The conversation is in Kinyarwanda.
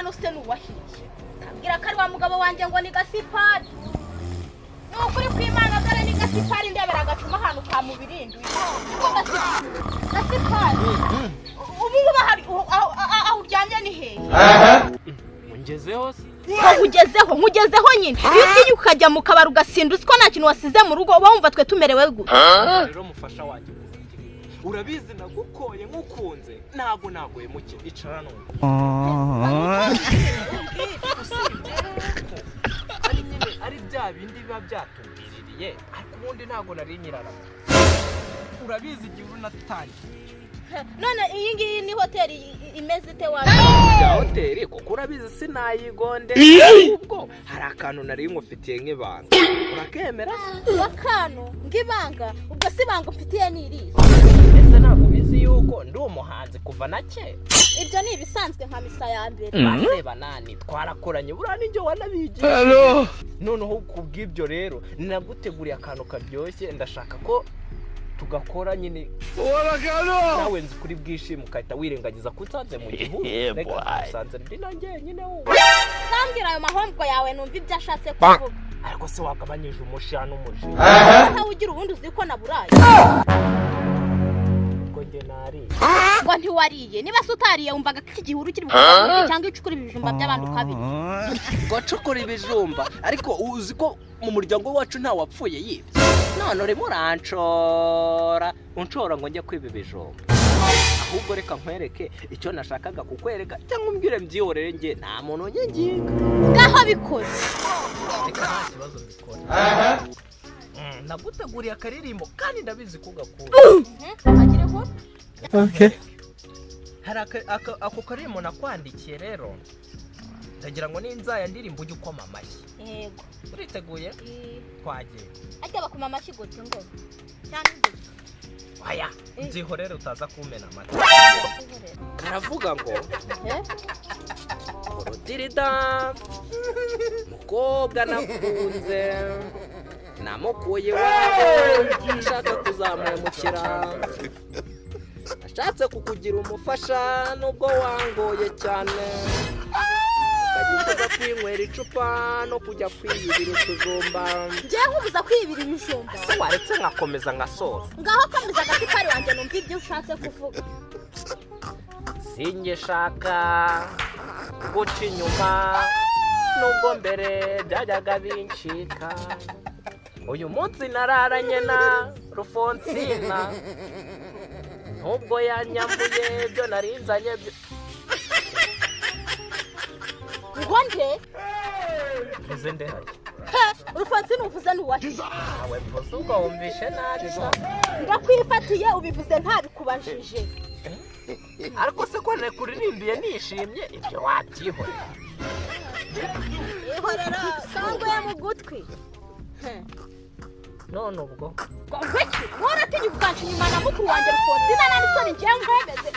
hano se nuwahirije abwira ko ari wa mugabo wanjye ngo ni Gasipari nukuri kwimana dore ni Gasipari ndebera agacuma hano ka mubirindi Gasipari ubu bahari aho uryamye ni hehe ungezeho se nkugezeho nyine iyo utiye ukajya mu kabari ugasinda uko nta kintu wasize mu rugo wumva twe tumerewe gute rero mufasha wanjye urabizi nagukoye nkukunze nagoye muke icara none ari bya bindi biba byatubiririye ariko ubundi ntago nari nyirara urabizi igihe unatangiye none iyi ngiyi ni hoteli imeze ite wa hoteli kuko urabizi sinayigonde ubwo hari akantu nari ngufitiye nk'ibanga urakemera akantu ngibanga ubwo sibanga mfitiye niriye ese ntabwo bizi yuko ndi umuhanzi kuva na kera ibyo ni ibisanzwe nka misa ya mbere baseba nani twarakoranye buriya n'ibyo wanabigisha noneho kubw'ibyo rero ninaguteguriye akantu karyoshye ndashaka ko tugakora nyine nawe nzi kuri bwishimo ukahita wirengagiza kutanze mu gihugu reka usanze ndi nanjye nyine wowe nambwira ayo mahombo yawe numva ibyo ashatse kuvuga ariko se wagabanyije umusha n'umuji ntawe ugira ubundi uzi ko naburaye ngo njye nariye ngo ntiwariye niba se utariye wumvaga ko iki gihuru kiri bukagurisha cyangwa icukura ibijumba by'abantu kabiri ngo cukura ibijumba ariko uzi ko mu muryango wacu nta wapfuye yibye none urimo unshora ngo njye kwiba ibijumba ahubwo reka nkwereke icyo nashakaga kukwereka cyangwa umbwire mbyihorere njye nta muntu nginga ngaho bikora reka nta kibazo mbikora naguteguriye akaririmbo kandi ndabizi ko ugakunda agireho hari ako karirimbo nakwandikiye rero ndagira ngo ninzaya ndirimbo ujye ukoma amashyi yego uriteguye twagiye ajya bakoma amashyi gute ngo cyane gute aya byihorere utaza kumena amata karavuga ngo Rodirida mukobwa nakunze namukuye iwabo nshaka kuzamumukira nashatse kukugira umufasha nubwo wangoye cyane ukajya kwinywera icupa no kujya kwiyibira utujumba njye nkubuza kwiyibira ibijumba se waretse nkakomeza nkasoza ngaho komeza Gasipari wanjye numva ibyo ushatse kuvuga sinjye shaka guca inyuma nubwo mbere byajyaga bincika uyu munsi nararanye na Rufonsina nubwo yanyambuye ibyo narinzanye ngo nde bize ndehari Rufonsina uvuze n'uwahe nawe mvuze ubwo wumvishe nabi ndakwifatiye ubivuze ntabikubajije ariko se ko nekuririmbiye nishimye ibyo wabyihorera ihorera kangoye mu gutwi none ubwo ngwiki waratinye kuganca inyuma na mukuru wanjye Rufonsina nani soni njye ngwemeze